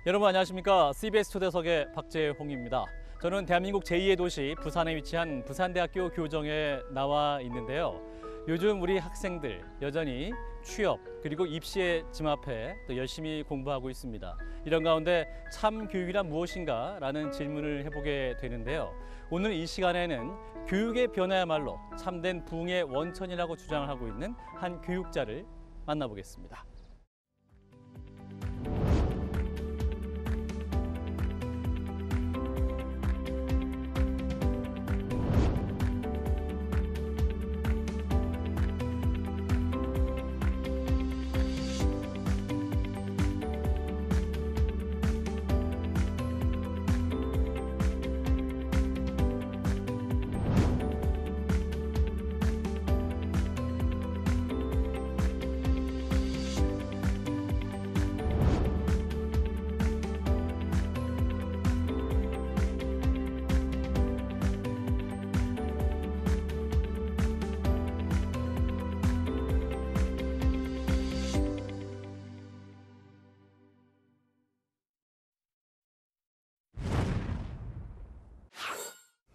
여러분 안녕하십니까? CBS 초대석의 박재홍입니다. 저는 대한민국 제2의 도시 부산에 위치한 부산대학교 교정에 나와 있는데요. 요즘 우리 학생들 여전히 취업 그리고 입시에 짐 앞에 또 열심히 공부하고 있습니다. 이런 가운데 참 교육이란 무엇인가 라는 질문을 해보게 되는데요. 오늘 이 시간에는 교육의 변화야말로 참된 부흥의 원천이라고 주장을 하고 있는 한 교육자를 만나보겠습니다.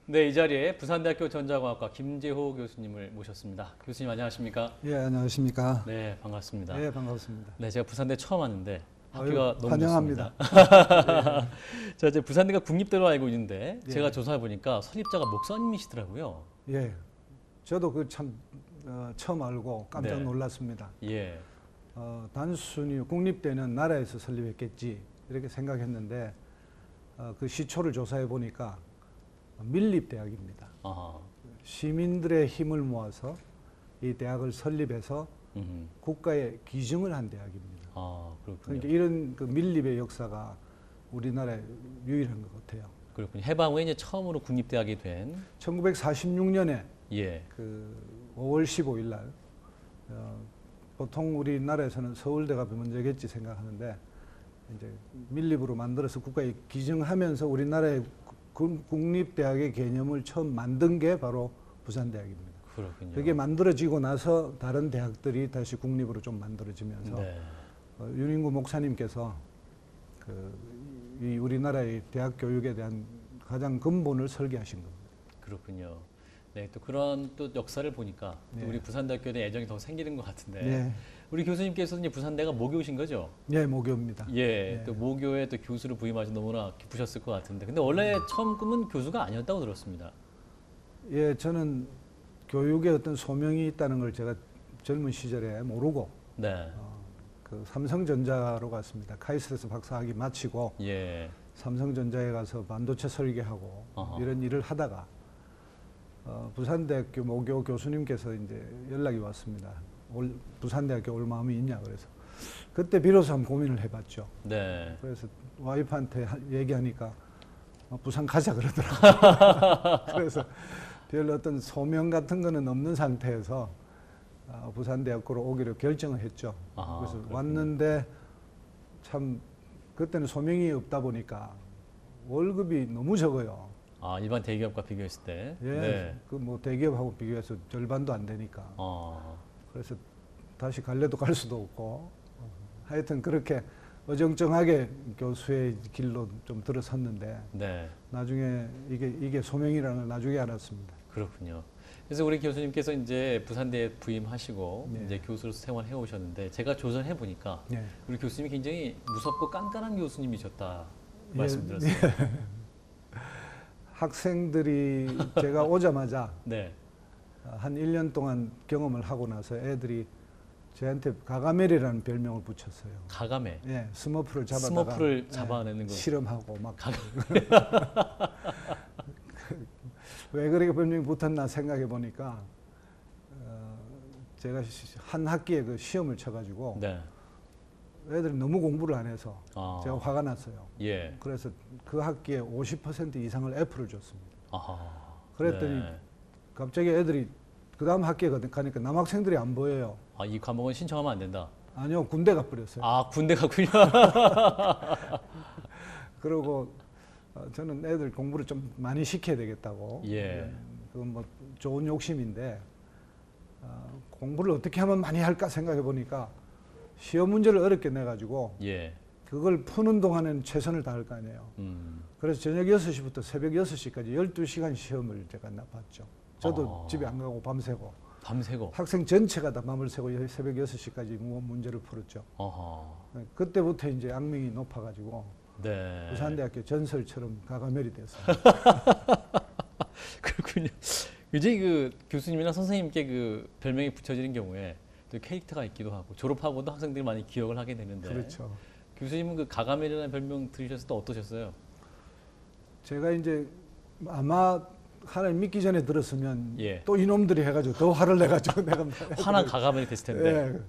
네, 이 자리에 부산대학교 전자공학과 김재호 교수님을 모셨습니다. 교수님 안녕하십니까? 예, 안녕하십니까? 네, 반갑습니다. 네, 반갑습니다. 네, 제가 부산대 처음 왔는데 학교가 너무 환영합니다. 좋습니다. 자, 이제 부산대가 국립대로 알고 있는데 제가 예. 조사해 보니까 설립자가 목사님이시더라고요. 예, 저도 그 참 처음 알고 깜짝 네. 놀랐습니다. 예, 단순히 국립대는 나라에서 설립했겠지 이렇게 생각했는데 그 시초를 조사해 보니까 밀립대학입니다. 아하, 시민들의 힘을 모아서 이 대학을 설립해서 국가에 기증을 한 대학입니다. 아, 그렇군요. 그러니까 이런 그 밀립의 역사가 우리나라에 유일한 것 같아요. 그렇군요. 해방 후에 이제 처음으로 국립대학이 된 1946년에 예, 그 5월 15일 날 보통 우리나라에서는 서울대가 먼저겠지 생각하는데 이제 밀립으로 만들어서 국가에 기증하면서 우리나라의 국립대학의 개념을 처음 만든 게 바로 부산대학입니다. 그렇군요. 그게 만들어지고 나서 다른 대학들이 다시 국립으로 좀 만들어지면서 네, 윤인구 목사님께서 이 우리나라의 대학 교육에 대한 가장 근본을 설계하신 겁니다. 그렇군요. 네, 또 그런 또 역사를 보니까 또 네. 우리 부산대학교에 대한 애정이 더 생기는 것 같은데 네, 우리 교수님께서는 이제 부산대가 모교신 거죠? 네, 모교입니다. 예, 네. 또 모교에 또 교수를 부임하셔서 너무나 기쁘셨을 것 같은데 근데 원래 처음 꿈은 교수가 아니었다고 들었습니다. 예, 저는 교육에 어떤 소명이 있다는 걸 제가 젊은 시절에 모르고 네, 그 삼성전자로 갔습니다. 카이스트에서 박사학위 마치고 예, 삼성전자에 가서 반도체 설계하고 어허. 이런 일을 하다가 부산대학교 모교 교수님께서 이제 연락이 왔습니다. 부산대학교 올 마음이 있냐 그래서 그때 비로소 한번 고민을 해봤죠. 네, 그래서 와이프한테 얘기하니까 부산 가자 그러더라고요. 그래서 별로 어떤 소명 같은 거는 없는 상태에서 부산대학교로 오기로 결정을 했죠. 아, 그래서 그렇군요. 왔는데 참 그때는 소명이 없다 보니까 월급이 너무 적어요. 아 일반 대기업과 비교했을 때, 예, 네, 그 뭐 대기업하고 비교해서 절반도 안 되니까. 그래서 다시 갈래도 갈 수도 없고 하여튼 그렇게 어정쩡하게 교수의 길로 좀 들어섰는데 네, 나중에 이게 소명이라는 걸 나중에 알았습니다. 그렇군요. 그래서 우리 교수님께서 이제 부산대에 부임하시고 네. 이제 교수로서 생활해 오셨는데 제가 조사해 보니까 네. 우리 교수님이 굉장히 무섭고 깐깐한 교수님이셨다 예, 말씀드렸어요. 학생들이 제가 오자마자 네, 한 1년 동안 경험을 하고 나서 애들이 저한테 가가멜이라는 별명을 붙였어요. 가감에 예, 스머프를 잡아다가 스머프를 예, 잡아내는 거. 실험하고 막 왜 그렇게 별명이 붙었나 생각해 보니까 제가 한 학기에 그 시험을 쳐가지고 네, 애들이 너무 공부를 안 해서 제가 화가 났어요. 예, 그래서 그 학기에 50% 이상을 F를 줬습니다. 아하, 그랬더니 네. 갑자기 애들이 그 다음 학기에 가니까 남학생들이 안 보여요. 아, 이 과목은 신청하면 안 된다. 아니요, 군대 가버렸어요. 아, 군대 갔군요. 그러고 저는 애들 공부를 좀 많이 시켜야 되겠다고. 예. 그건 뭐 좋은 욕심인데 공부를 어떻게 하면 많이 할까 생각해 보니까 시험 문제를 어렵게 내가지고 예. 그걸 푸는 동안에는 최선을 다할 거 아니에요. 그래서 저녁 6시부터 새벽 6시까지 12시간 시험을 제가 봤죠. 저도 집에 안 가고 밤새고. 밤새고. 학생 전체가 다 밤을 새고 새벽 6시까지 문제를 풀었죠. 그때부터 이제 악명이 높아가지고 네. 부산대학교 전설처럼 가가멜이 됐어요. 그렇군요. 이제 그 교수님이나 선생님께 그 별명이 붙여지는 경우에 또 캐릭터가 있기도 하고 졸업하고도 학생들이 많이 기억을 하게 되는데. 그렇죠. 교수님은 그 가가멜이라는 별명 들으셨을 때 어떠셨어요? 제가 이제 아마 하나님 믿기 전에 들었으면 예. 또 이놈들이 해가지고 더 화를 내가지고 내가 화난 가가멜이 됐을 텐데. 예.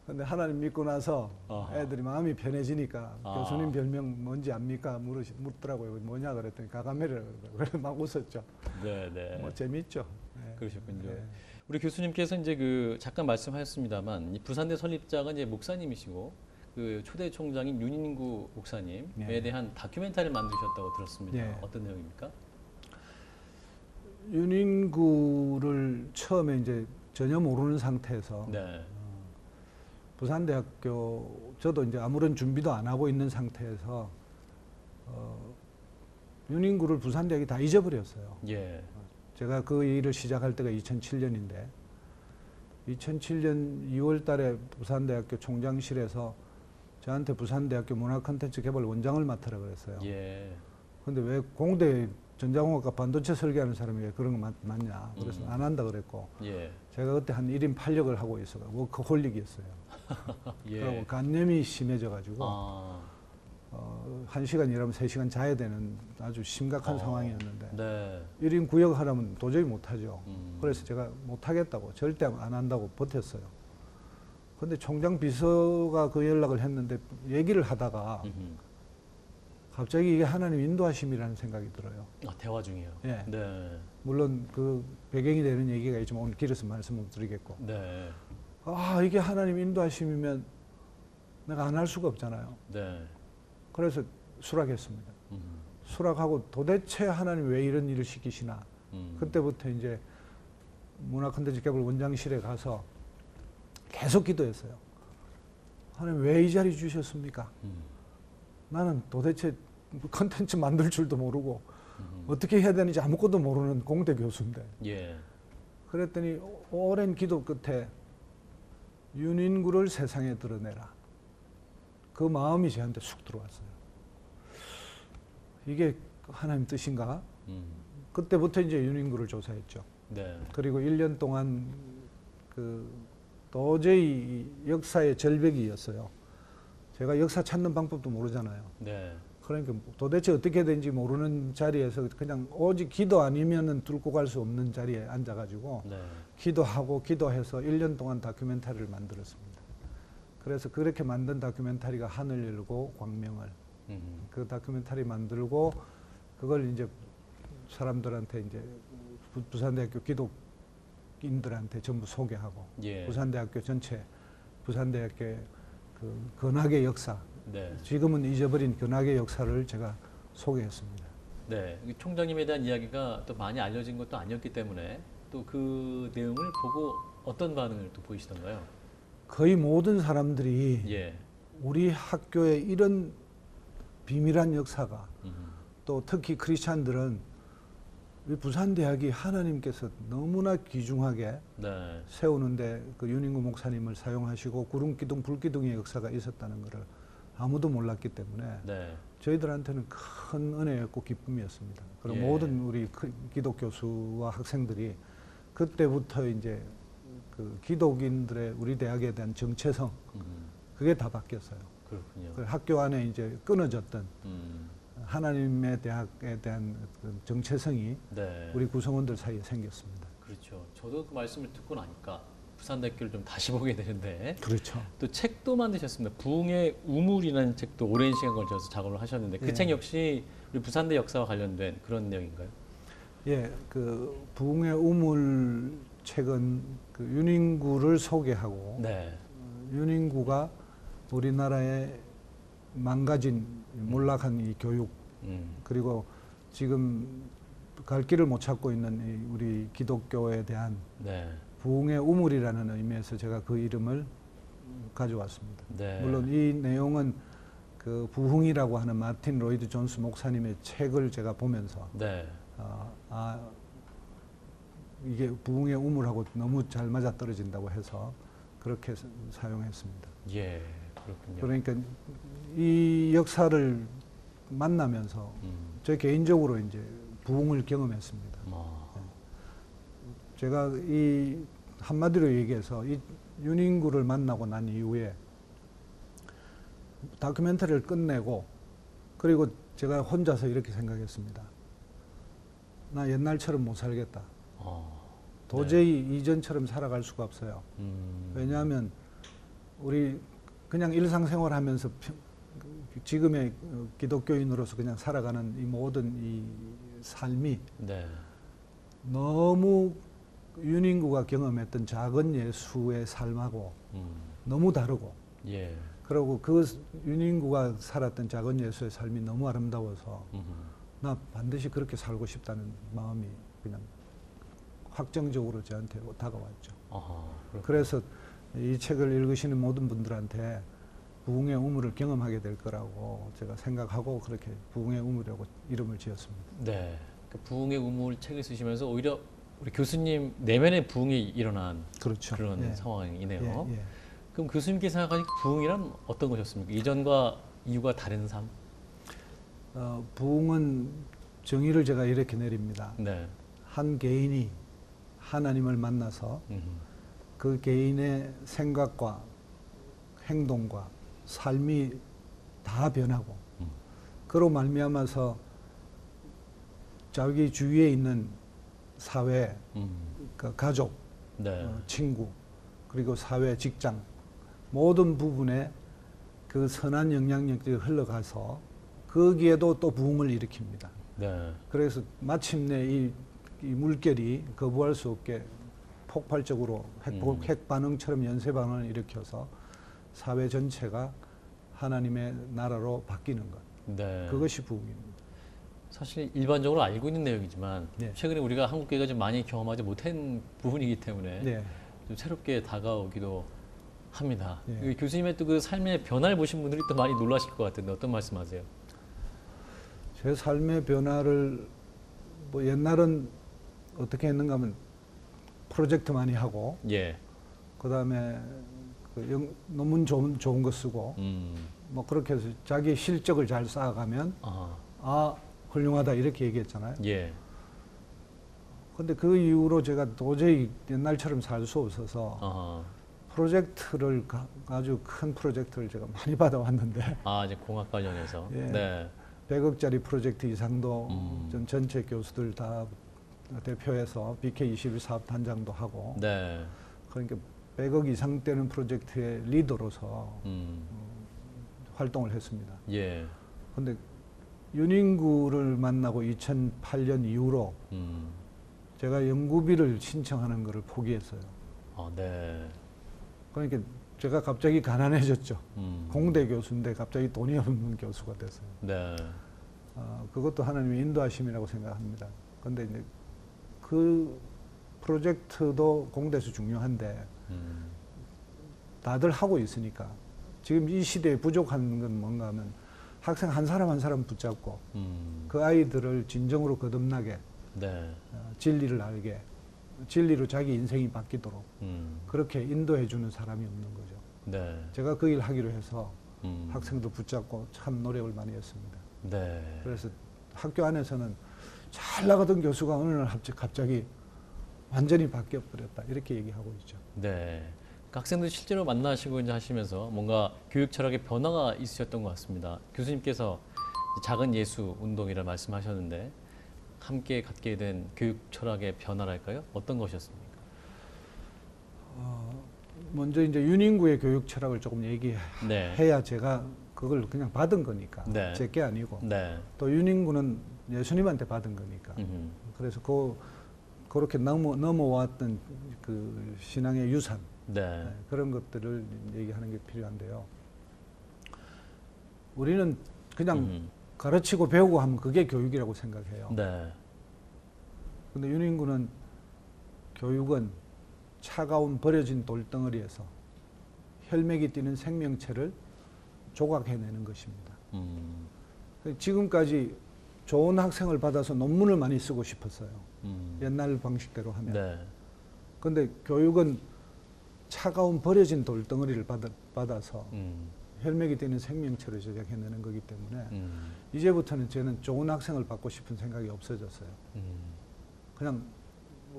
근데 하나님 믿고 나서 애들이 마음이 편해지니까 교수님 별명 뭔지 압니까? 묻더라고요. 뭐냐 그랬더니 가가멜이라고 그래서 막 웃었죠. 네. 뭐 재밌죠. 네. 그러셨군요. 네. 우리 교수님께서 이제 그 잠깐 말씀하셨습니다만 이 부산대 설립자가 이제 목사님이시고 그 초대 총장인 윤인구 목사님에 네. 대한 다큐멘터리를 만드셨다고 들었습니다. 네. 어떤 내용입니까? 윤인구를 처음에 이제 전혀 모르는 상태에서 네. 부산대학교 저도 이제 아무런 준비도 안 하고 있는 상태에서 윤인구를 부산대학이 다 잊어버렸어요. 예. 제가 그 일을 시작할 때가 2007년인데 2007년 2월 달에 부산대학교 총장실에서 저한테 부산대학교 문화콘텐츠 개발 원장을 맡으라 그랬어요. 예. 근데 왜 공대 전자공학과 반도체 설계하는 사람이 왜 그런 거 맞냐. 그래서 안 한다 그랬고 예. 제가 그때 한 1인 8역을 하고 있어요. 워커홀릭이었어요. 예. 그리고 간염이 심해져가지고 1시간 일하면 3시간 자야 되는 아주 심각한 상황이었는데 네. 1인 9역 하려면 도저히 못하죠. 그래서 제가 못하겠다고 절대 안 한다고 버텼어요. 근데 총장 비서가 그 연락을 했는데 얘기를 하다가 갑자기 이게 하나님 인도하심이라는 생각이 들어요. 대화 중이요. 예. 네. 물론 그 배경이 되는 얘기가 있지만 오늘 길에서 말씀을 드리겠고. 네. 이게 하나님 인도하심이면 내가 안 할 수가 없잖아요. 네. 그래서 수락했습니다. 수락하고 도대체 하나님 왜 이런 일을 시키시나. 그때부터 이제 문화콘텐츠 개발 원장실에 가서 계속 기도했어요. 하나님 왜 이 자리 주셨습니까? 나는 도대체 콘텐츠 만들 줄도 모르고 어떻게 해야 되는지 아무것도 모르는 공대 교수인데. 예. 그랬더니 오랜 기도 끝에 윤인구를 세상에 드러내라. 그 마음이 저한테 쑥 들어왔어요. 이게 하나님 뜻인가? 그때부터 이제 윤인구를 조사했죠. 네. 그리고 1년 동안 그 도저히 역사의 절벽이었어요. 제가 역사 찾는 방법도 모르잖아요. 네. 그러니까 도대체 어떻게 되는지 모르는 자리에서 그냥 오직 기도 아니면은 뚫고 갈 수 없는 자리에 앉아가지고 네. 기도하고 기도해서 1년 동안 다큐멘터리를 만들었습니다. 그래서 그렇게 만든 다큐멘터리가 하늘 열고 광명을 그 다큐멘터리 만들고 그걸 이제 사람들한테 이제 부산대학교 기독인들한테 전부 소개하고 예. 부산대학교 전체 부산대학교의 그 근학의 역사 네. 지금은 잊어버린 근학의 역사를 제가 소개했습니다. 네. 총장님에 대한 이야기가 또 많이 알려진 것도 아니었기 때문에 또 그 내용을 보고 어떤 반응을 또 보이시던가요? 거의 모든 사람들이 예. 우리 학교에 이런 비밀한 역사가 또 특히 크리스찬들은 우리 부산대학이 하나님께서 너무나 귀중하게 네. 세우는데 그 윤인구 목사님을 사용하시고 구름기둥 불기둥의 역사가 있었다는 것을 아무도 몰랐기 때문에 네. 저희들한테는 큰 은혜였고 기쁨이었습니다. 그리고 예. 모든 우리 기독 교수와 학생들이 그때부터 이제 그 기독인들의 우리 대학에 대한 정체성 그게 다 바뀌었어요. 그렇군요. 그 학교 안에 이제 끊어졌던 하나님의 대학에 대한 그 정체성이 네. 우리 구성원들 사이에 생겼습니다. 그렇죠. 저도 그 말씀을 듣고 나니까 부산대학교를 좀 다시 보게 되는데 그렇죠. 또 책도 만드셨습니다. 부흥의 우물이라는 책도 오랜 시간 걸쳐서 작업을 하셨는데 그 예. 책 역시 우리 부산대 역사와 관련된 그런 내용인가요? 예, 그 부흥의 우물 책은 그 윤인구를 소개하고 네. 윤인구가 우리나라의 망가진 몰락한 이 교육 그리고 지금 갈 길을 못 찾고 있는 이 우리 기독교에 대한 네. 부흥의 우물이라는 의미에서 제가 그 이름을 가져왔습니다. 네. 물론 이 내용은 그 부흥이라고 하는 마틴 로이드 존스 목사님의 책을 제가 보면서 네. 이게 부흥의 우물하고 너무 잘 맞아 떨어진다고 해서 그렇게 사용했습니다. 예, 그렇군요. 그러니까 이 역사를 만나면서 저 개인적으로 이제 부흥을 경험했습니다. 제가 이 한마디로 얘기해서 이 윤인구를 만나고 난 이후에 다큐멘터리를 끝내고 그리고 제가 혼자서 이렇게 생각했습니다. 나 옛날처럼 못 살겠다. 도저히 네. 이전처럼 살아갈 수가 없어요. 왜냐하면 우리 그냥 일상생활 하면서 지금의 기독교인으로서 그냥 살아가는 이 모든 이 삶이 네. 너무 윤인구가 경험했던 작은 예수의 삶하고 너무 다르고 예. 그리고 그 윤인구가 살았던 작은 예수의 삶이 너무 아름다워서 나 반드시 그렇게 살고 싶다는 마음이 그냥 확정적으로 저한테 다가왔죠. 그래서 이 책을 읽으시는 모든 분들한테 부흥의 우물을 경험하게 될 거라고 제가 생각하고 그렇게 부흥의 우물이라고 이름을 지었습니다. 네. 그 부흥의 우물 책을 쓰시면서 오히려 우리 교수님 내면의 부흥이 일어난 그렇죠. 그런 예. 상황이네요. 예. 그럼 교수님께서 생각하신 부흥이란 어떤 것이었습니까? 이전과 이후가 다른 삶? 부흥은 정의를 제가 이렇게 내립니다. 네. 한 개인이 하나님을 만나서 그 개인의 생각과 행동과 삶이 다 변하고 그로 말미암아서 자기 주위에 있는 사회, 그 가족, 네. 친구, 그리고 사회, 직장 모든 부분에 그 선한 영향력들이 흘러가서 거기에도 또 부흥을 일으킵니다. 네. 그래서 마침내 이 물결이 거부할 수 없게 폭발적으로 핵 반응처럼 연쇄 반응을 일으켜서 사회 전체가 하나님의 나라로 바뀌는 것. 네. 그것이 부흥입니다. 사실 일반적으로 알고 있는 내용이지만 네. 최근에 우리가 한국교회가 좀 많이 경험하지 못한 부분이기 때문에 네. 좀 새롭게 다가오기도 합니다. 네. 교수님의 또 그 삶의 변화를 보신 분들이 또 많이 놀라실 것 같은데 어떤 말씀하세요? 제 삶의 변화를 뭐 옛날은 어떻게 했는가 하면 프로젝트 많이 하고 예. 그다음에 논문 좋은 거 쓰고 뭐 그렇게 해서 자기 실적을 잘 쌓아가면 훌륭하다 이렇게 얘기했잖아요. 예. 근데 그 이후로 제가 도저히 옛날처럼 살 수 없어서 프로젝트를 아주 큰 프로젝트를 제가 많이 받아왔는데 이제 공학 관련해서. 예. 네. 100억짜리 프로젝트 이상도 전체 교수들 다 대표해서 BK21 사업 단장도 하고 네. 그러니까 100억 이상 되는 프로젝트의 리더로서 활동을 했습니다. 예. 근데 윤인구를 만나고 2008년 이후로 제가 연구비를 신청하는 것을 포기했어요. 네. 그러니까 제가 갑자기 가난해졌죠. 공대 교수인데 갑자기 돈이 없는 교수가 됐어요. 네. 그것도 하나님의 인도하심이라고 생각합니다. 근데 이제 그 프로젝트도 공대에서 중요한데 다들 하고 있으니까 지금 이 시대에 부족한 건 뭔가 하면 학생 한 사람 한 사람 붙잡고 그 아이들을 진정으로 거듭나게 네. 진리를 알게 진리로 자기 인생이 바뀌도록 그렇게 인도해 주는 사람이 없는 거죠. 네. 제가 그 일 하기로 해서 학생도 붙잡고 참 노력을 많이 했습니다. 네. 그래서 학교 안에서는 잘 나가던 교수가 어느 날 갑자기 완전히 바뀌어 버렸다 이렇게 얘기하고 있죠. 네. 그 학생들 실제로 만나시고 이제 하시면서 뭔가 교육 철학의 변화가 있으셨던 것 같습니다. 교수님께서 작은 예수 운동이라 말씀하셨는데 함께 갖게 된 교육 철학의 변화랄까요? 어떤 것이었습니까? 먼저 이제 윤인구의 교육 철학을 조금 얘기해야 네. 제가 그걸 그냥 받은 거니까 네. 제게 아니고 네. 또 윤인구는 예수님한테 받은 거니까 그래서 그렇게 넘어왔던 그 신앙의 유산 네. 그런 것들을 얘기하는 게 필요한데요. 우리는 그냥 가르치고 배우고 하면 그게 교육이라고 생각해요. 네. 근데 윤인구는 교육은 차가운 버려진 돌덩어리에서 혈맥이 뛰는 생명체를 조각해내는 것입니다. 지금까지 좋은 학생을 받아서 논문을 많이 쓰고 싶었어요. 옛날 방식대로 하면. 네. 근데 교육은 차가운 버려진 돌덩어리를 받아서 혈맥이 되는 생명체로 제작해내는 거기 때문에 이제부터는 저는 좋은 학생을 받고 싶은 생각이 없어졌어요. 그냥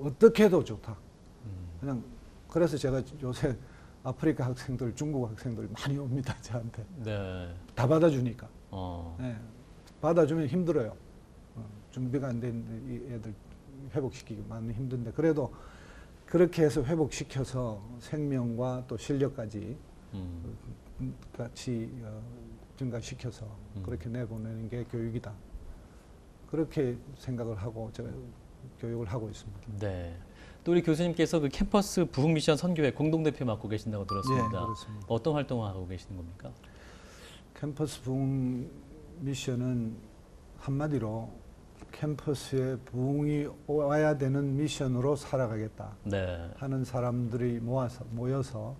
어떻게 해도 좋다. 그냥 그래서 제가 요새 아프리카 학생들, 중국 학생들 많이 옵니다. 저한테. 네. 다 받아주니까. 어. 네. 받아주면 힘들어요. 준비가 안 된 애들 회복시키기 많이 힘든데 그래도 그렇게 해서 회복시켜서 생명과 또 실력까지 같이 증가시켜서 그렇게 내보내는 게 교육이다. 그렇게 생각을 하고 제가 교육을 하고 있습니다. 네. 또 우리 교수님께서 그 캠퍼스 부흥 미션 선교회 공동대표 맡고 계신다고 들었습니다. 예, 그렇습니다. 어떤 활동을 하고 계시는 겁니까? 캠퍼스 부흥 미션은 한마디로 캠퍼스에 부흥이 와야 되는 미션으로 살아가겠다 네. 하는 사람들이 모여서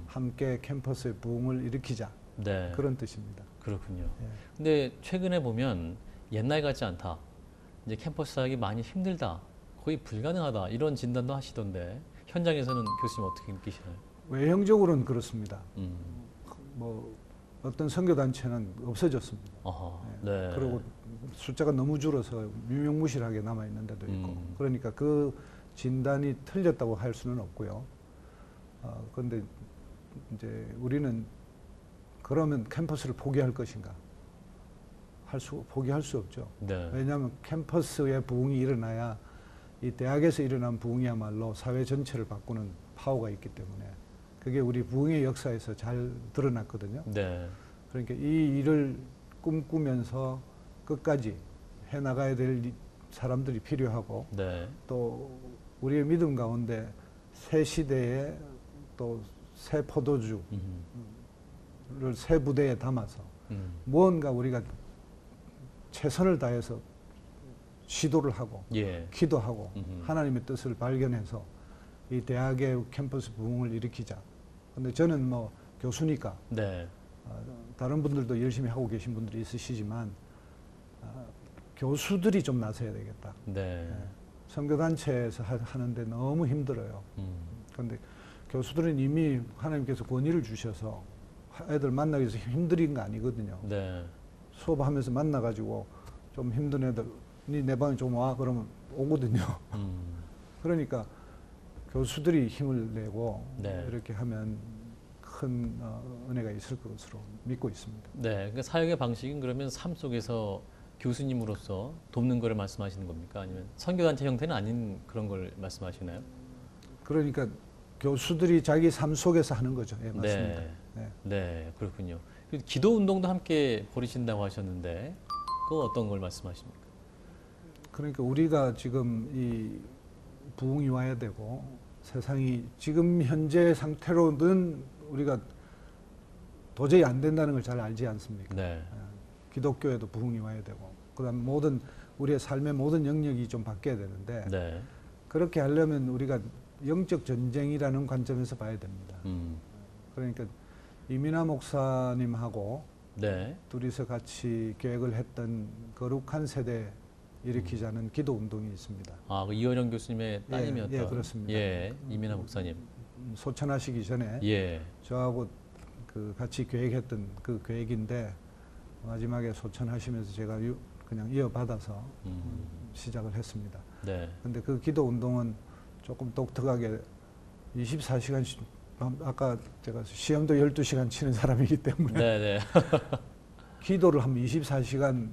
함께 캠퍼스의 부흥을 일으키자. 네. 그런 뜻입니다. 그렇군요. 예. 근데 최근에 보면 옛날 같지 않다. 이제 캠퍼스 하기 많이 힘들다. 거의 불가능하다. 이런 진단도 하시던데 현장에서는 교수님 어떻게 느끼시나요? 외형적으로는 그렇습니다. 뭐 어떤 선교단체는 없어졌습니다. 아하, 예. 네. 그리고 숫자가 너무 줄어서 유명무실하게 남아있는 데도 있고 그러니까 그 진단이 틀렸다고 할 수는 없고요. 그런데 이제 우리는 그러면 캠퍼스를 포기할 것인가? 포기할 수 없죠. 네. 왜냐하면 캠퍼스의 부흥이 일어나야 이 대학에서 일어난 부흥이야말로 사회 전체를 바꾸는 파워가 있기 때문에 그게 우리 부흥의 역사에서 잘 드러났거든요. 네. 그러니까 이 일을 꿈꾸면서 끝까지 해나가야 될 사람들이 필요하고 네. 또 우리의 믿음 가운데 새 시대에 또 새 포도주를 새 부대에 담아서 무언가 우리가 최선을 다해서 시도를 하고 예. 기도하고 하나님의 뜻을 발견해서 이 대학의 캠퍼스 부흥을 일으키자. 근데 저는 뭐 교수니까 네. 다른 분들도 열심히 하고 계신 분들이 있으시지만 교수들이 좀 나서야 되겠다. 네. 선교단체에서 하는데 너무 힘들어요. 그런데 교수들은 이미 하나님께서 권위를 주셔서 애들 만나기 위해서 힘든 거 아니거든요. 네. 수업하면서 만나가지고 좀 힘든 애들 내 방에 좀 와 그러면 오거든요. 그러니까 교수들이 힘을 내고 네. 이렇게 하면 큰 은혜가 있을 것으로 믿고 있습니다. 네. 그러니까 사역의 방식은 그러면 삶 속에서 교수님으로서 돕는 거를 말씀하시는 겁니까? 아니면 선교단체 형태는 아닌 그런 걸 말씀하시나요? 그러니까 교수들이 자기 삶 속에서 하는 거죠. 예, 맞습니다. 네. 네. 네. 그렇군요. 기도 운동도 함께 벌이신다고 하셨는데 그거 어떤 걸 말씀하십니까? 그러니까 우리가 지금 이 부흥이 와야 되고 세상이 지금 현재 상태로는 우리가 도저히 안 된다는 걸 잘 알지 않습니까? 네. 기독교에도 부흥이 와야 되고 그다음 모든 우리의 삶의 모든 영역이 좀 바뀌어야 되는데 네. 그렇게 하려면 우리가 영적 전쟁이라는 관점에서 봐야 됩니다. 그러니까 이민아 목사님하고 네. 둘이서 같이 계획을 했던 거룩한 세대 일으키자는 기도 운동이 있습니다. 아, 그 이호령 교수님의 따님이었던. 예, 그렇습니다. 예, 이민아 목사님. 소천하시기 전에 예. 저하고 그 같이 계획했던 그 계획인데 마지막에 소천하시면서 제가 그냥 이어받아서 시작을 했습니다. 네. 근데 그 기도 운동은 조금 독특하게 24시간 아까 제가 시험도 12시간 치는 사람이기 때문에 네, 네. 기도를 한번 24시간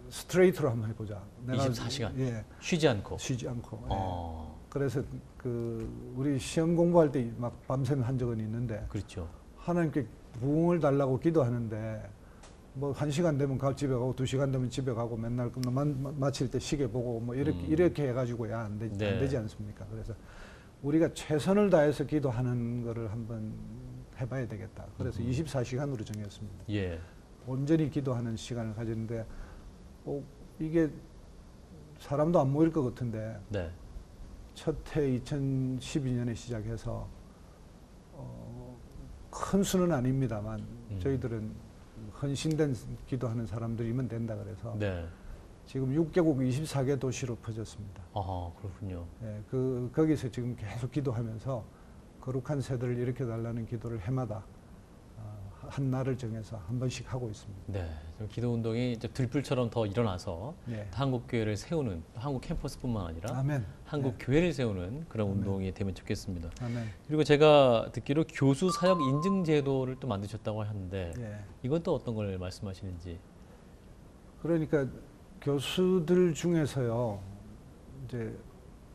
스트레이트로 한번 해보자. 24시간? 예. 쉬지 않고. 쉬지 않고. 예. 어. 그래서 그 우리 시험 공부할 때 막 밤샘 한 적은 있는데 그렇죠. 하나님께 부흥을 달라고 기도하는데 뭐 1시간 되면 집에 가고 2시간 되면 집에 가고 맨날 마칠 때 시계 보고 뭐 이렇게 해가지고야 안 되지 않습니까? 그래서 우리가 최선을 다해서 기도하는 거를 한번 해봐야 되겠다. 그래서 24시간으로 정했습니다. 예. 온전히 기도하는 시간을 가졌는데 이게 사람도 안 모일 것 같은데 네. 첫 해 2012년에 시작해서 큰 수는 아닙니다만 저희들은 헌신된 기도하는 사람들이면 된다 그래서 네. 지금 6개국 24개 도시로 퍼졌습니다. 아, 그렇군요. 예, 거기서 지금 계속 기도하면서 거룩한 세대를 일으켜 달라는 기도를 해마다 한 날을 정해서 한 번씩 하고 있습니다. 네. 좀 기도 운동이 이제 들불처럼 더 일어나서 네. 한국 교회를 세우는 한국 캠퍼스뿐만 아니라 아멘. 한국 네. 교회를 세우는 그런 아멘. 운동이 되면 좋겠습니다. 아멘. 그리고 제가 듣기로 교수 사역 인증 제도를 또 만드셨다고 하는데 예. 이건 또 어떤 걸 말씀하시는지. 그러니까 교수들 중에서요, 이제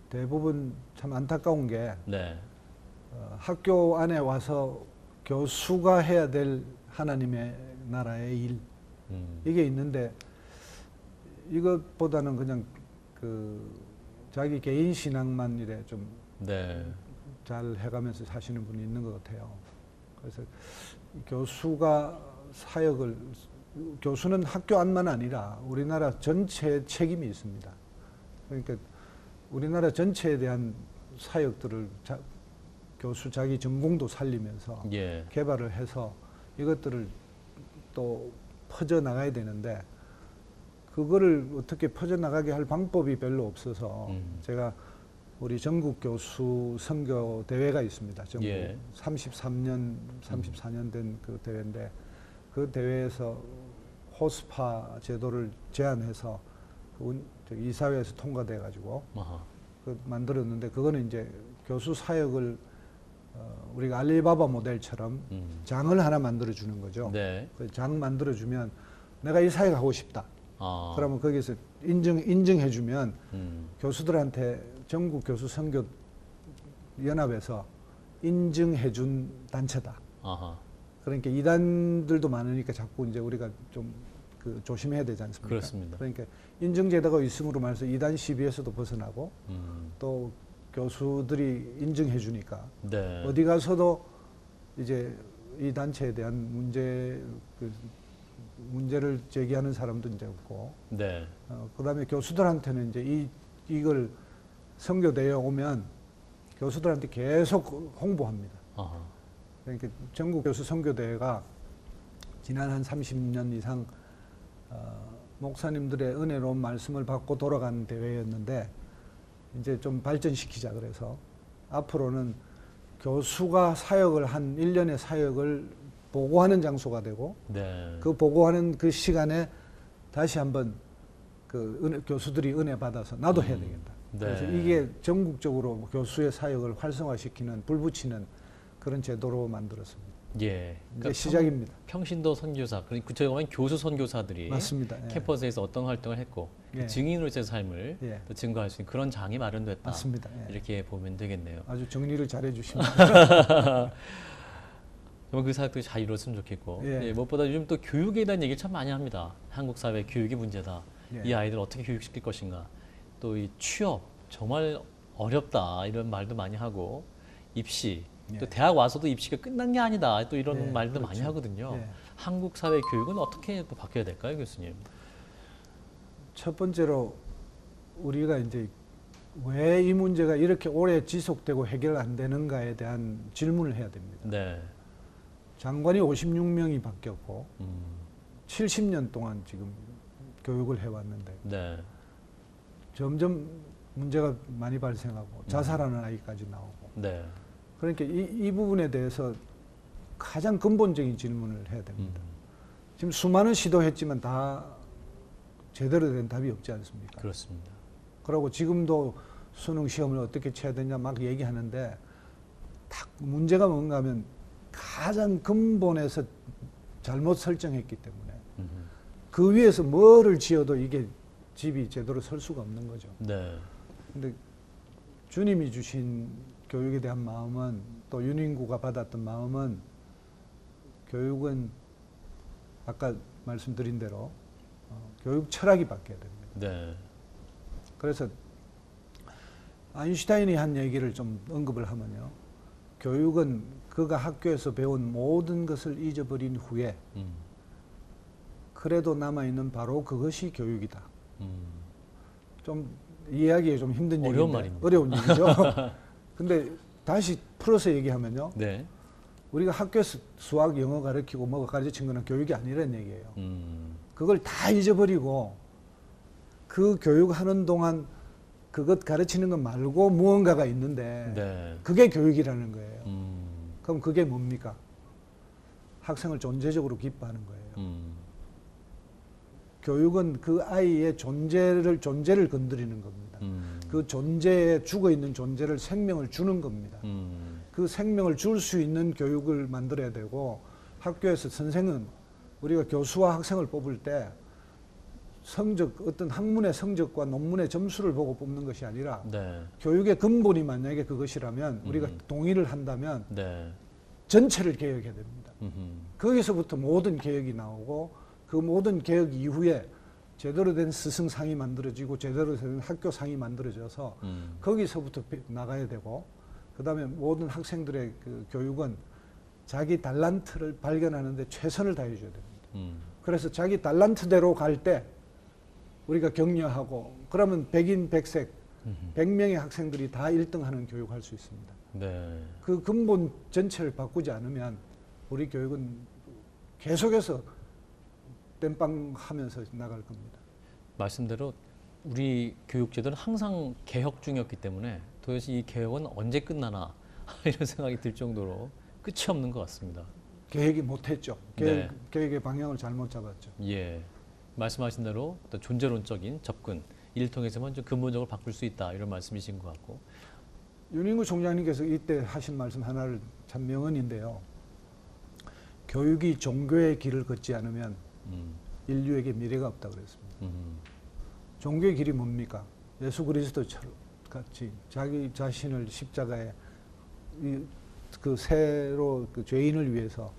대부분 참 안타까운 게 네. 학교 안에 와서 교수가 해야 될 하나님의 나라의 일 이게 있는데 이것보다는 그냥 자기 개인 신앙만 이래 좀 잘 네. 해가면서 사시는 분이 있는 것 같아요. 그래서 교수가 사역을 교수는 학교 안만 아니라 우리나라 전체에 책임이 있습니다. 그러니까 우리나라 전체에 대한 사역들을 교수 자기 전공도 살리면서 예. 개발을 해서 이것들을 또 퍼져나가야 되는데 그거를 어떻게 퍼져나가게 할 방법이 별로 없어서 제가 우리 전국 교수 선교 대회가 있습니다. 전국 예. 34년 된 그 대회인데 그 대회에서 호스파 제도를 제안해서 이사회에서 통과돼 가지고 만들었는데 그거는 이제 교수 사역을 우리가 알리바바 모델처럼 장을 하나 만들어 주는 거죠. 네. 그 장 만들어 주면 내가 이 사역 하고 싶다. 아. 그러면 거기서 인증해 주면 교수들한테 전국 교수 선교 연합에서 인증해 준 단체다. 아하. 그러니까 이단들도 많으니까 자꾸 이제 우리가 좀 조심해야 되지 않습니까? 그렇습니다. 그러니까 인증 제도가 있음으로 말해서 이단 시비에서도 벗어나고 또 교수들이 인증해 주니까 네. 어디 가서도 이제 이 단체에 대한 문제를 제기하는 사람도 이제 없고, 네. 그다음에 교수들한테는 이제 이걸 선교대회 오면 교수들한테 계속 홍보합니다. 아하. 그러니까 전국 교수 선교대회가 지난 한 30년 이상 목사님들의 은혜로운 말씀을 받고 돌아가는 대회였는데 이제 좀 발전시키자 그래서 앞으로는 교수가 사역을 한 1년의 사역을 보고하는 장소가 되고 네. 그 보고하는 그 시간에 다시 한번 교수들이 은혜 받아서 나도 해야 되겠다. 네. 그래서 이게 전국적으로 교수의 사역을 활성화시키는 불붙이는 그런 제도로 만들었습니다. 예. 이제 시작입니다. 평신도 선교사, 그러니까 구체적으로 보면 교수 선교사들이 맞습니다. 예. 캠퍼스에서 어떤 활동을 했고 그 예. 증인으로서의 삶을 예. 또 증거할 수 있는 그런 장이 마련됐다. 맞습니다. 예. 이렇게 보면 되겠네요. 아주 정리를 잘해 주십니다. 정말 그 사역도 잘 이루었으면 좋겠고 예. 예, 무엇보다 요즘 또 교육에 대한 얘기를 참 많이 합니다. 한국 사회 교육이 문제다. 예. 이 아이들 어떻게 교육시킬 것인가. 또 이 취업 정말 어렵다 이런 말도 많이 하고 입시 예. 또 대학 와서도 입시가 끝난 게 아니다 또 이런 예, 말도 그렇죠. 많이 하거든요. 예. 한국 사회 교육은 어떻게 또 바뀌어야 될까요, 교수님? 첫 번째로 우리가 이제 왜 이 문제가 이렇게 오래 지속되고 해결 안 되는가에 대한 질문을 해야 됩니다. 네. 장관이 56명이 바뀌었고 70년 동안 지금 교육을 해왔는데 네. 점점 문제가 많이 발생하고 자살하는 아이까지 나오고 네. 그러니까 이 부분에 대해서 가장 근본적인 질문을 해야 됩니다. 지금 수많은 시도했지만 다 제대로 된 답이 없지 않습니까? 그렇습니다. 그리고 지금도 수능 시험을 어떻게 쳐야 되냐 막 얘기하는데 딱 문제가 뭔가 하면 가장 근본에서 잘못 설정했기 때문에 그 위에서 뭐를 지어도 이게 집이 제대로 설 수가 없는 거죠. 네. 근데 주님이 주신 교육에 대한 마음은 또 윤인구가 받았던 마음은 교육은 아까 말씀드린 대로 교육 철학이 바뀌어야 됩니다. 네. 그래서 아인슈타인이 한 얘기를 좀 언급을 하면요. 교육은 그가 학교에서 배운 모든 것을 잊어버린 후에 그래도 남아있는 바로 그것이 교육이다. 좀 이해하기에 좀 힘든 어려운 얘기인데 말입니다. 어려운 얘기죠. 근데 다시 풀어서 얘기하면요. 네. 우리가 학교에서 수학, 영어 가르치고 뭐 가르친 거는 교육이 아니라는 얘기예요. 그걸 다 잊어버리고 그 교육하는 동안 그것 가르치는 것 말고 무언가가 있는데 네. 그게 교육이라는 거예요. 그럼 그게 뭡니까? 학생을 존재적으로 기뻐하는 거예요. 교육은 그 아이의 존재를 건드리는 겁니다. 그 존재에 죽어 있는 존재를 생명을 주는 겁니다. 그 생명을 줄 수 있는 교육을 만들어야 되고 학교에서 선생은 우리가 교수와 학생을 뽑을 때 성적, 어떤 학문의 성적과 논문의 점수를 보고 뽑는 것이 아니라 네. 교육의 근본이 만약에 그것이라면 우리가 동의를 한다면 네. 전체를 개혁해야 됩니다. 거기서부터 모든 개혁이 나오고 그 모든 개혁 이후에 제대로 된 스승상이 만들어지고 제대로 된 학교상이 만들어져서 거기서부터 나가야 되고 그다음에 모든 학생들의 그 교육은 자기 달란트를 발견하는 데 최선을 다해 줘야 됩니다. 그래서 자기 달란트대로 갈 때 우리가 격려하고 그러면 백인 백색 100명의 학생들이 다 1등하는 교육할 수 있습니다. 네. 그 근본 전체를 바꾸지 않으면 우리 교육은 계속해서 땜빵하면서 나갈 겁니다. 말씀대로 우리 교육제도는 항상 개혁 중이었기 때문에 도대체 이 개혁은 언제 끝나나 이런 생각이 들 정도로 끝이 없는 것 같습니다. 계획이 못했죠. 네. 계획의 방향을 잘못 잡았죠. 예, 말씀하신 대로 어떤 존재론적인 접근 이를 통해서만 좀 근본적으로 바꿀 수 있다 이런 말씀이신 것 같고 윤인구 총장님께서 이때 하신 말씀 하나를 참 명언인데요. 교육이 종교의 길을 걷지 않으면 인류에게 미래가 없다 그랬습니다. 종교의 길이 뭡니까? 예수 그리스도처럼 같이 자기 자신을 십자가에 그 새로 그 죄인을 위해서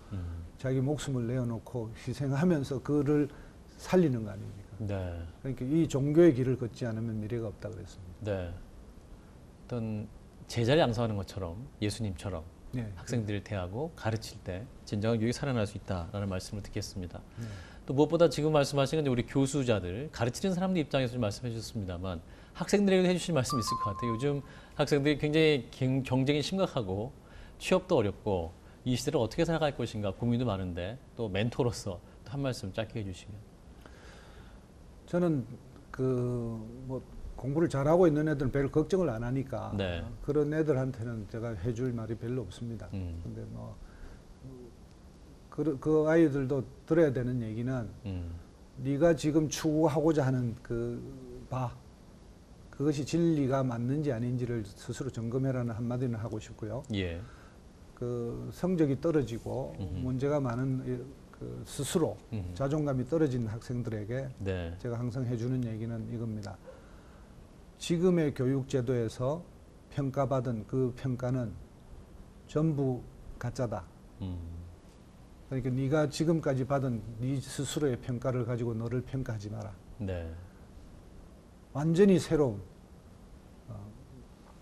자기 목숨을 내어놓고 희생하면서 그를 살리는 거 아닙니까? 네. 그러니까 이 종교의 길을 걷지 않으면 미래가 없다 그랬습니다. 네. 어떤 제자를 양성하는 것처럼 예수님처럼 네. 학생들을 대하고 가르칠 때 진정한 교육이 살아날 수 있다라는 말씀을 듣겠습니다. 네. 또 무엇보다 지금 말씀하신 건 우리 교수자들 가르치는 사람들 입장에서 좀 말씀해 주셨습니다만 학생들에게 해주실 말씀이 있을 것 같아요. 요즘 학생들이 굉장히 경쟁이 심각하고 취업도 어렵고 이 시대를 어떻게 살아갈 것인가 고민도 많은데 또 멘토로서 또 한 말씀 짧게 해주시면. 저는 그 뭐 공부를 잘하고 있는 애들은 별로 걱정을 안 하니까 네. 그런 애들한테는 제가 해줄 말이 별로 없습니다. 근데 뭐 그 아이들도 들어야 되는 얘기는 네가 지금 추구하고자 하는 그것이 진리가 맞는지 아닌지를 스스로 점검해라는 한마디는 하고 싶고요. 예. 그 성적이 떨어지고 문제가 많은 그 스스로 자존감이 떨어진 학생들에게 네. 제가 항상 해주는 얘기는 이겁니다. 지금의 교육제도에서 평가받은 그 평가는 전부 가짜다. 그러니까 네가 지금까지 받은 네 스스로의 평가를 가지고 너를 평가하지 마라. 네. 완전히 새로운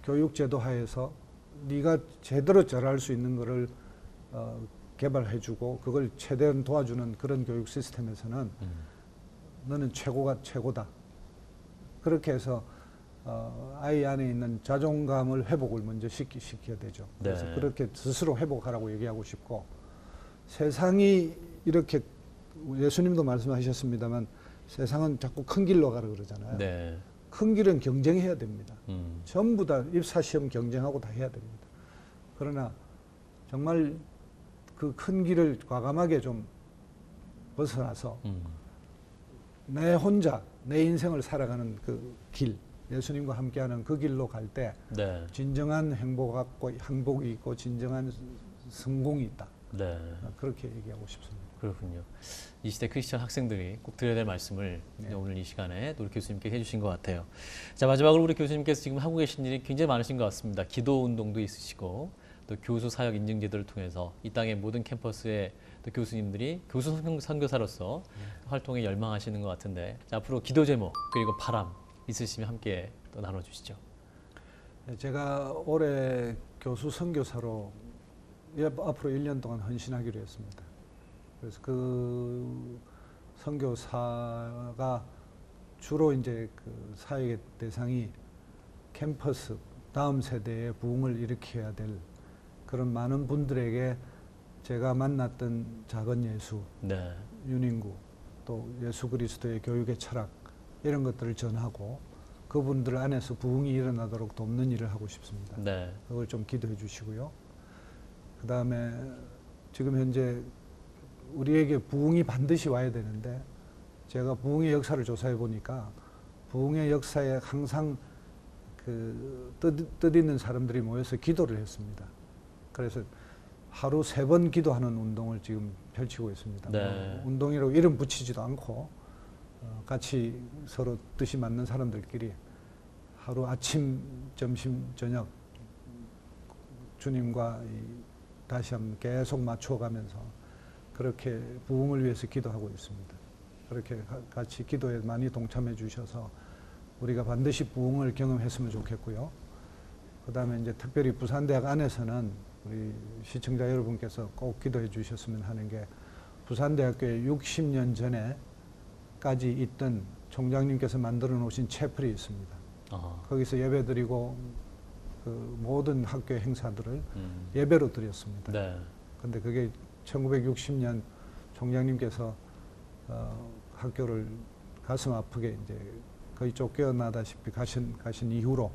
교육제도 하에서 네가 제대로 잘할 수 있는 것을 개발해주고 그걸 최대한 도와주는 그런 교육 시스템에서는 너는 최고다. 그렇게 해서 아이 안에 있는 자존감을 회복을 먼저 시켜야 되죠. 그래서 네. 그렇게 스스로 회복하라고 얘기하고 싶고 세상이 이렇게 예수님도 말씀하셨습니다만 세상은 자꾸 큰 길로 가라 그러잖아요. 네. 큰 길은 경쟁해야 됩니다. 전부 다 입사시험 경쟁하고 다 해야 됩니다. 그러나 정말 그 큰 길을 과감하게 좀 벗어나서 내 혼자 내 인생을 살아가는 그 길, 예수님과 함께하는 그 길로 갈 때 네. 진정한 행복이 있고 진정한 성공이 있다. 네. 그렇게 얘기하고 싶습니다. 그렇군요. 이 시대 크리스천 학생들이 꼭 들어야 될 말씀을 네. 오늘 이 시간에 우리 교수님께 해주신 것 같아요. 자, 마지막으로 우리 교수님께서 지금 하고 계신 일이 굉장히 많으신 것 같습니다. 기도 운동도 있으시고 또 교수 사역 인증 제도를 통해서 이 땅의 모든 캠퍼스에 또 교수님들이 교수 선교사로서 활동에 열망하시는 것 같은데 자, 앞으로 기도 제목 그리고 바람 있으시면 함께 또 나눠주시죠. 제가 올해 교수 선교사로 앞으로 1년 동안 헌신하기로 했습니다. 그래서 그 선교사가 주로 이제 그 사역의 대상이 캠퍼스 다음 세대의 부흥을 일으켜야 될 그런 많은 분들에게 제가 만났던 작은 예수, 네. 윤인구, 또 예수 그리스도의 교육의 철학 이런 것들을 전하고 그분들 안에서 부흥이 일어나도록 돕는 일을 하고 싶습니다. 네. 그걸 좀 기도해 주시고요. 그 다음에 지금 현재 우리에게 부흥이 반드시 와야 되는데 제가 부흥의 역사를 조사해 보니까 부흥의 역사에 항상 그 뜻 있는 사람들이 모여서 기도를 했습니다. 그래서 하루 3번 기도하는 운동을 지금 펼치고 있습니다. 네. 뭐 운동이라고 이름 붙이지도 않고 같이 서로 뜻이 맞는 사람들끼리 하루 아침, 점심, 저녁 주님과 다시 한번 계속 맞춰가면서 그렇게 부흥을 위해서 기도하고 있습니다. 그렇게 같이 기도에 많이 동참해 주셔서 우리가 반드시 부흥을 경험했으면 좋겠고요. 그 다음에 이제 특별히 부산대학 안에서는 우리 시청자 여러분께서 꼭 기도해 주셨으면 하는 게 부산대학교에 60년 전에까지 있던 총장님께서 만들어 놓으신 채플이 있습니다. 거기서 예배드리고 그 모든 학교 행사들을 예배로 드렸습니다. 네. 근데 그게 1960년 총장님께서 학교를 가슴 아프게 이제 거의 쫓겨나다시피 가신 이후로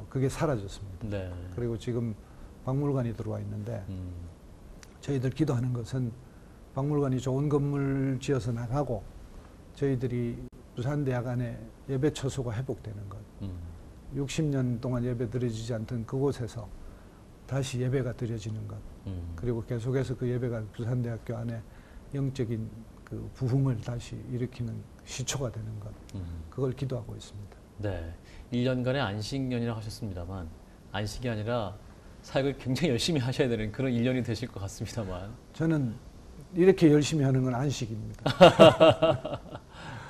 그게 사라졌습니다. 네. 그리고 지금 박물관이 들어와 있는데 저희들 기도하는 것은 박물관이 좋은 건물 지어서 나가고 저희들이 부산대학 안에 예배 처소가 회복되는 것. 60년 동안 예배 드려지지 않던 그곳에서 다시 예배가 드려지는 것. 그리고 계속해서 그 예배가 부산대학교 안에 영적인 그 부흥을 다시 일으키는 시초가 되는 것. 그걸 기도하고 있습니다. 네. 1년간의 안식년이라고 하셨습니다만 안식이 아니라 사역을 굉장히 열심히 하셔야 되는 그런 1년이 되실 것 같습니다만. 저는 이렇게 열심히 하는 건 안식입니다.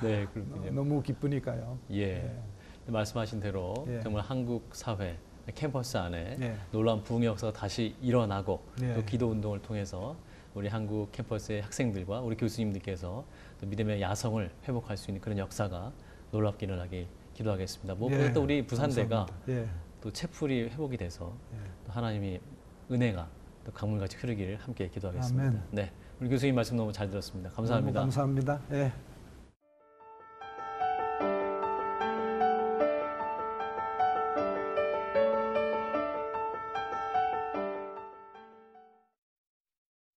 네, 그렇군요. 너무 기쁘니까요. 예. 말씀하신 대로 예. 정말 한국 사회 캠퍼스 안에 예. 놀라운 부흥의 역사가 다시 일어나고 예. 또 기도 운동을 통해서 우리 한국 캠퍼스의 학생들과 우리 교수님들께서 또 믿음의 야성을 회복할 수 있는 그런 역사가 놀랍게 일어나길 기도하겠습니다. 무엇보다 예. 또 우리 부산대가 예. 또 채플이 회복이 돼서 예. 또 하나님이 은혜가 또 강물같이 흐르기를 함께 기도하겠습니다. 아멘. 네, 우리 교수님 말씀 너무 잘 들었습니다. 감사합니다. 너무 감사합니다. 예.